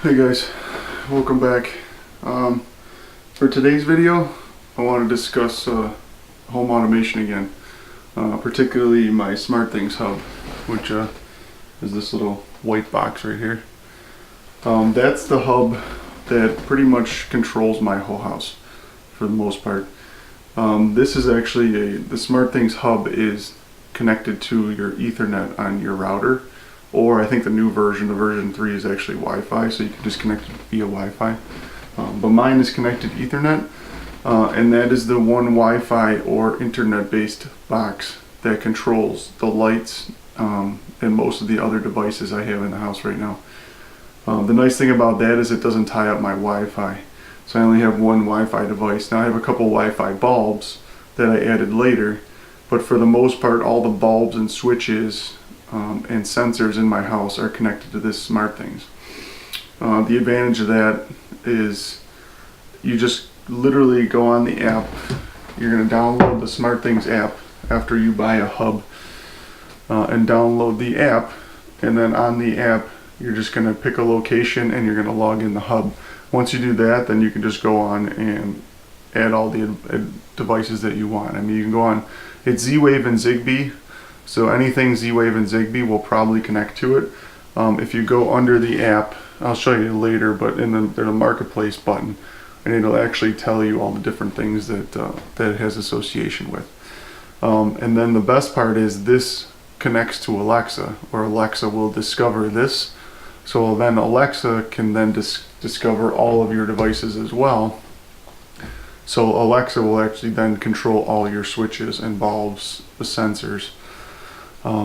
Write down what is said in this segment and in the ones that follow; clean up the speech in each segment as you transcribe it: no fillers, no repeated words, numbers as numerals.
Hey guys, welcome back. For today's video, I want to discuss home automation again, particularly my SmartThings hub, which is this little white box right here. That's the hub that pretty much controls my whole house for the most part. This is actually the SmartThings hub is connected to your Ethernet on your router. Or I think the new version, the version 3, is actually Wi-Fi, so you can just connect it via Wi-Fi. But mine is connected Ethernet, and that is the one Wi-Fi or internet-based box that controls the lights and most of the other devices I have in the house right now. The nice thing about that is it doesn't tie up my Wi-Fi. So I only have one Wi-Fi device. Now I have a couple Wi-Fi bulbs that I added later, but for the most part all the bulbs and switches and sensors in my house are connected to this SmartThings. The advantage of that is you just literally go on the app. You're going to download the SmartThings app after you buy a hub and download the app, and then on the app you're just going to pick a location and you're going to log in the hub. Once you do that, then you can just go on and add all the devices that you want. I mean, you can go on, it's Z-Wave and Zigbee. So anything Z-Wave and Zigbee will probably connect to it. If you go under the app, I'll show you later, but there's a marketplace button, and it'll actually tell you all the different things that that it has association with. And then the best part is this connects to Alexa, or Alexa will discover this. So then Alexa can then discover all of your devices as well. So Alexa will actually then control all your switches and bulbs, the sensors.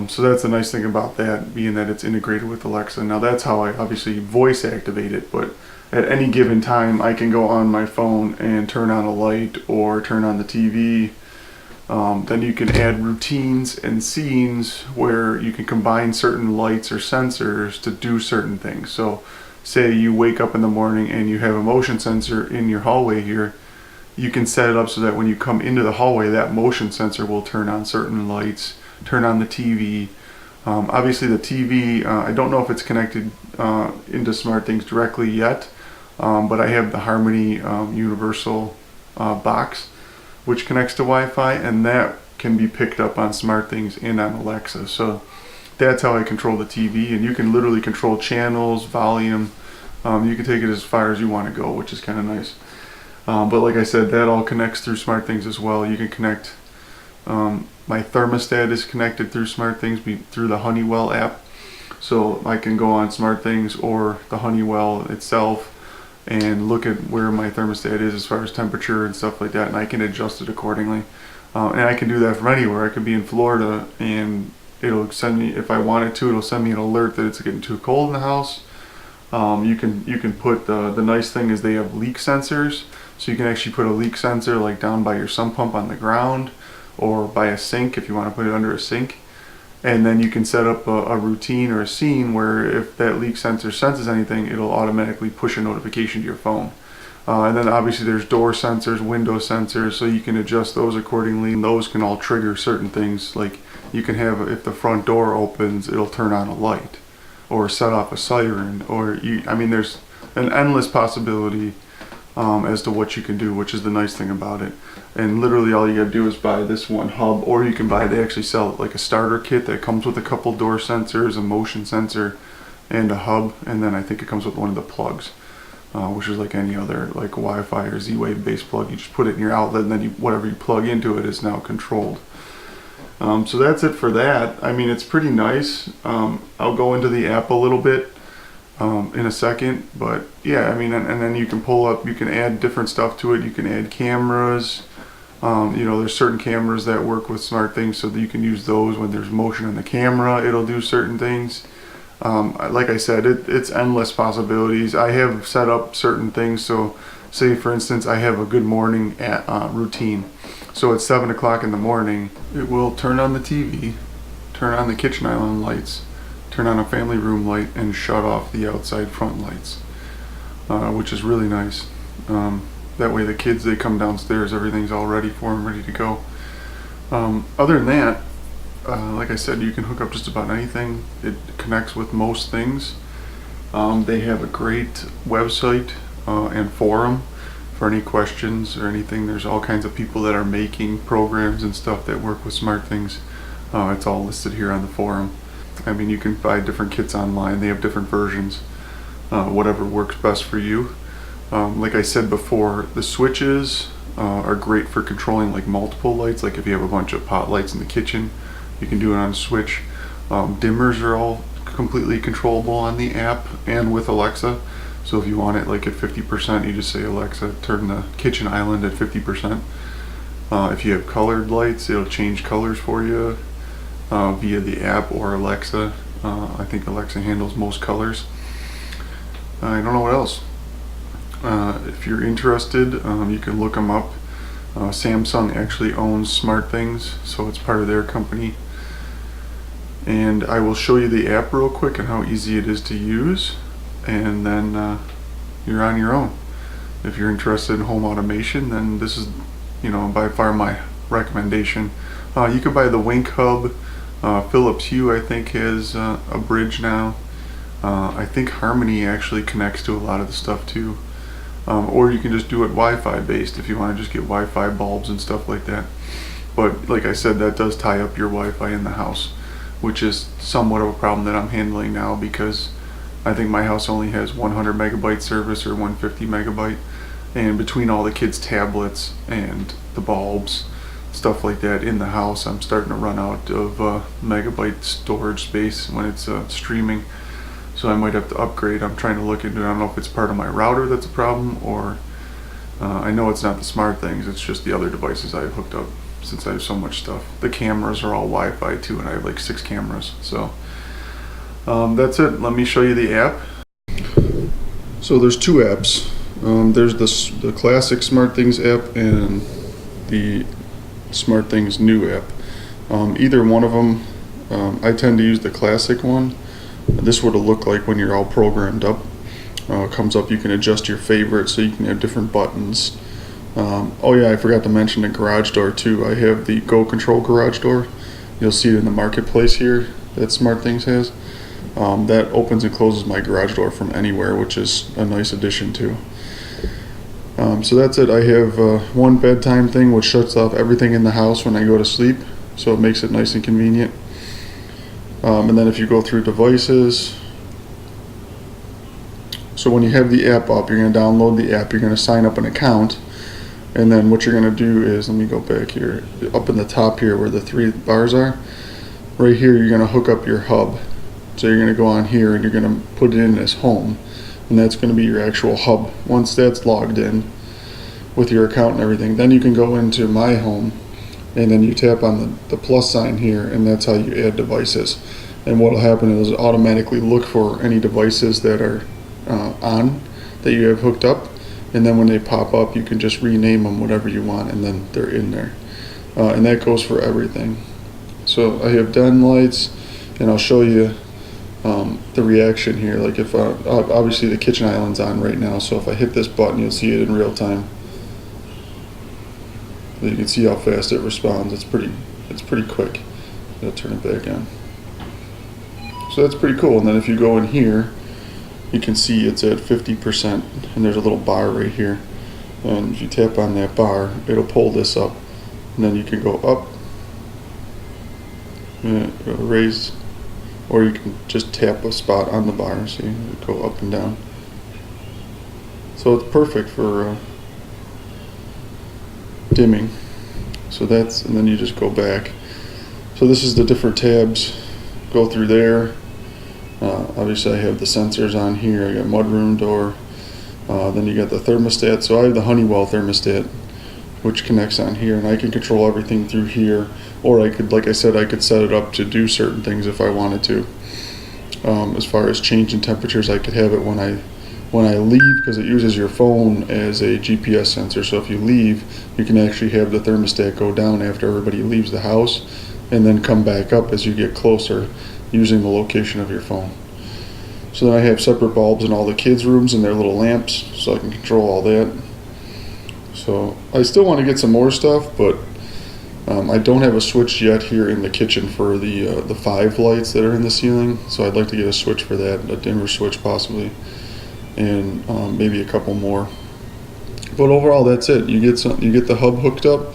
So that's the nice thing about that, being that it's integrated with Alexa. Now that's how I obviously voice activate it, but at any given time I can go on my phone and turn on a light or turn on the TV. Then you can add routines and scenes where you can combine certain lights or sensors to do certain things. So say you wake up in the morning and you have a motion sensor in your hallway here, you can set it up so that when you come into the hallway, that motion sensor will turn on certain lights, turn on the TV. Obviously the TV, I don't know if it's connected into SmartThings directly yet, but I have the Harmony Universal box, which connects to Wi-Fi, and that can be picked up on SmartThings and on Alexa. So that's how I control the TV, and you can literally control channels, volume. You can take it as far as you want to go, which is kind of nice. But like I said, that all connects through SmartThings as well. You can connect, my thermostat is connected through SmartThings through the Honeywell app. So I can go on SmartThings or the Honeywell itself and look at where my thermostat is as far as temperature and stuff like that, and I can adjust it accordingly. And I can do that from anywhere. I could be in Florida and it'll send me, if I want it to, it'll send me an alert that it's getting too cold in the house. You can put, the nice thing is they have leak sensors. So you can actually put a leak sensor like down by your sump pump on the ground, or by a sink if you want to put it under a sink. And then you can set up a routine or a scene where if that leak sensor senses anything, it'll automatically push a notification to your phone. And then obviously there's door sensors, window sensors, so you can adjust those accordingly, and those can all trigger certain things. Like you can have, if the front door opens, it'll turn on a light or set off a siren, or I mean there's an endless possibility as to what you can do, which is the nice thing about it. And literally all you gotta do is buy this one hub, or you can buy, they actually sell like a starter kit that comes with a couple door sensors, a motion sensor, and a hub, and then I think it comes with one of the plugs, which is like any other like Wi-Fi or Z-Wave based plug. You just put it in your outlet, and then whatever you plug into it is now controlled. So that's it for that. I mean, it's pretty nice. I'll go into the app a little bit in a second, but yeah, I mean, and then you can pull up, you can add different stuff to it. You can add cameras. You know, there's certain cameras that work with SmartThings, so that you can use those when there's motion in the camera. It'll do certain things. Like I said, it's endless possibilities. I have set up certain things. So say for instance, I have a good morning routine. So at 7 o'clock in the morning, it will turn on the TV, turn on the kitchen island lights, turn on a family room light, and shut off the outside front lights, which is really nice. That way the kids, they come downstairs, everything's all ready for them, ready to go. Other than that, like I said, you can hook up just about anything. It connects with most things. They have a great website and forum for any questions or anything. There's all kinds of people that are making programs and stuff that work with SmartThings. It's all listed here on the forum. I mean, you can buy different kits online. They have different versions, whatever works best for you. Like I said before, the switches are great for controlling like multiple lights. Like if you have a bunch of pot lights in the kitchen, you can do it on a switch. Dimmers are all completely controllable on the app and with Alexa. So if you want it like at 50%, you just say, Alexa, turn the kitchen island at 50%. If you have colored lights, it'll change colors for you via the app or Alexa. I think Alexa handles most colors. I don't know what else. If you're interested, you can look them up. Samsung actually owns SmartThings, so it's part of their company. And I will show you the app real quick and how easy it is to use, and then you're on your own. If you're interested in home automation, then this is, by far my recommendation. You could buy the Wink Hub. Philips Hue, I think, has a bridge now. I think Harmony actually connects to a lot of the stuff too. Or you can just do it Wi-Fi based if you want to just get Wi-Fi bulbs and stuff like that. But like I said, that does tie up your Wi-Fi in the house, which is somewhat of a problem that I'm handling now, because I think my house only has 100 megabyte service or 150 megabyte, and between all the kids' tablets and the bulbs, stuff like that in the house, I'm starting to run out of megabyte storage space when it's streaming. So I might have to upgrade. I'm trying to look into it. I don't know if it's part of my router that's a problem, or I know it's not the SmartThings, it's just the other devices I have hooked up, since I have so much stuff. The cameras are all Wi-Fi too, and I have like 6 cameras. So that's it. Let me show you the app. So there's 2 apps. There's the classic SmartThings app and the SmartThings new app. Either one of them, I tend to use the classic one. This is what it'll look like when you're all programmed up. Comes up, you can adjust your favorites, so you can have different buttons. Oh yeah, I forgot to mention the garage door too. I have the Go Control garage door. You'll see it in the marketplace here that SmartThings has. That opens and closes my garage door from anywhere, which is a nice addition too. So that's it. I have one bedtime thing which shuts off everything in the house when I go to sleep, so it makes it nice and convenient. And then if you go through devices, so when you have the app up, you're going to download the app, you're going to sign up an account, and then what you're going to do is, let me go back here, up in the top here where the 3 bars are, right here you're going to hook up your hub. So you're going to go on here and you're going to put it in as home, and that's going to be your actual hub. Once that's logged in with your account and everything, then you can go into My Home, and then you tap on the plus sign here, and that's how you add devices. And what will happen is automatically look for any devices that are on that you have hooked up, and then when they pop up, you can just rename them whatever you want, and then they're in there. And that goes for everything. So I have den lights, and I'll show you the reaction here. Like if obviously the kitchen island's on right now, so if I hit this button, you'll see it in real time. You can see how fast it responds. It's pretty quick. I'll turn it back on. So that's pretty cool. And then if you go in here, you can see it's at 50%, and there's a little bar right here. And if you tap on that bar, it'll pull this up, and then you can go up, raise, or you can just tap a spot on the bar, so you go up and down. So it's perfect for dimming. So that's, and then you just go back. So this is the different tabs. Go through there. Obviously I have the sensors on here. I got mudroom door. Then you got the thermostat. So I have the Honeywell thermostat, which connects on here, and I can control everything through here. Or I could, like I said, I could set it up to do certain things if I wanted to. As far as changing temperatures, I could have it when I leave, because it uses your phone as a GPS sensor. So if you leave, you can actually have the thermostat go down after everybody leaves the house, and then come back up as you get closer, using the location of your phone. So then I have separate bulbs in all the kids' rooms and their little lamps, so I can control all that. So I still want to get some more stuff, but I don't have a switch yet here in the kitchen for the 5 lights that are in the ceiling, so I'd like to get a switch for that, a dimmer switch possibly, and maybe a couple more. But overall, that's it. You get the hub hooked up,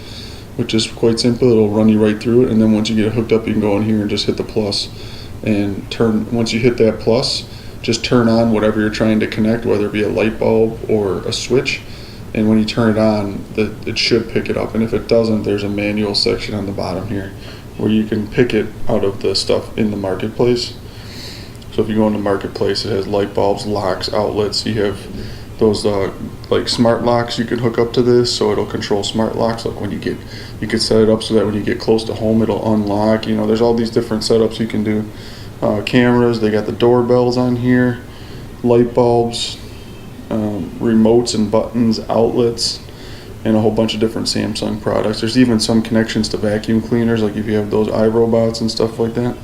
which is quite simple. It'll run you right through it, and then once you get it hooked up, you can go in here and just hit the plus and turn. Once you hit that plus, just turn on whatever you're trying to connect, whether it be a light bulb or a switch. And when you turn it on, it should pick it up. And if it doesn't, there's a manual section on the bottom here where you can pick it out of the stuff in the marketplace. So if you go into marketplace, it has light bulbs, locks, outlets. You have those like smart locks you can hook up to this, so it'll control smart locks. Like when you can set it up so that when you get close to home, it'll unlock. You know, there's all these different setups you can do. Cameras, they got the doorbells on here, light bulbs, remotes and buttons, outlets, and a whole bunch of different Samsung products. There's even some connections to vacuum cleaners, like if you have those iRobots and stuff like that.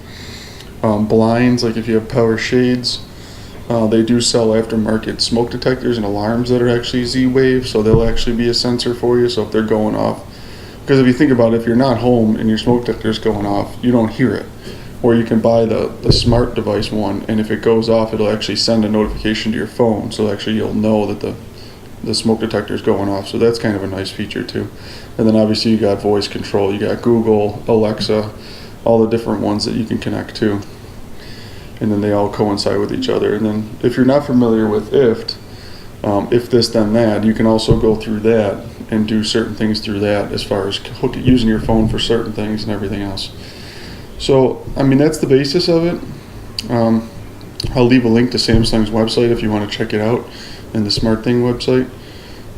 Blinds, like if you have power shades. They do sell aftermarket smoke detectors and alarms that are actually Z-Wave, so they'll actually be a sensor for you. So if they're going off, because if you think about it, if you're not home and your smoke detector is going off, you don't hear it. Or you can buy the smart device one, and if it goes off, it'll actually send a notification to your phone, so actually you'll know that the smoke detector is going off. So that's kind of a nice feature too. And then obviously you got voice control, you got Google, Alexa, all the different ones that you can connect to, and then they all coincide with each other. And then if you're not familiar with IFT, if this then that, you can also go through that and do certain things through that as far as using your phone for certain things and everything else. So, I mean, that's the basis of it. I'll leave a link to Samsung's website if you want to check it out, and the SmartThing website.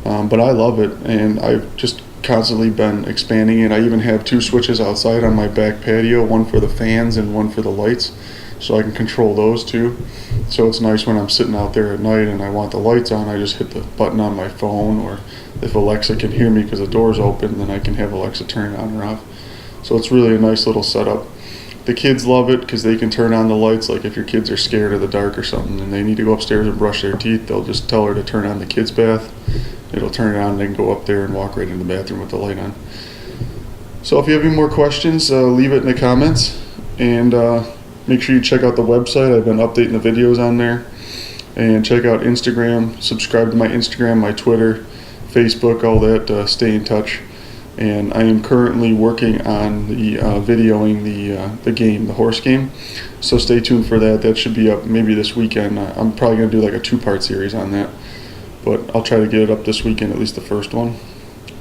But I love it, and I've just constantly been expanding it. I even have 2 switches outside on my back patio, one for the fans and one for the lights, so I can control those too. So it's nice when I'm sitting out there at night and I want the lights on, I just hit the button on my phone, or if Alexa can hear me because the door's open, then I can have Alexa turn it on or off. So it's really a nice little setup. The kids love it because they can turn on the lights. Like if your kids are scared of the dark or something and they need to go upstairs and brush their teeth, they'll just tell her to turn on the kids' bath. It'll turn it on and they can go up there and walk right in the bathroom with the light on. So if you have any more questions, leave it in the comments, and make sure you check out the website. I've been updating the videos on there. And check out Instagram, subscribe to my Instagram, my Twitter, Facebook, all that, stay in touch. And I am currently working on the videoing the game, the horse game. So stay tuned for that. That should be up maybe this weekend. I'm probably going to do like a 2-part series on that. But I'll try to get it up this weekend, at least the first one.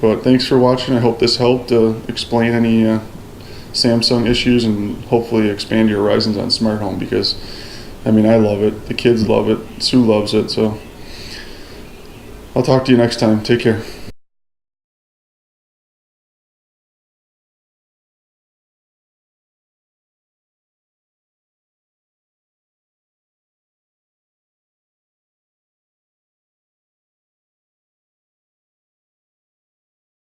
But thanks for watching. I hope this helped explain any Samsung issues and hopefully expand your horizons on smart home, because, I mean, I love it. The kids love it. Sue loves it. So I'll talk to you next time. Take care.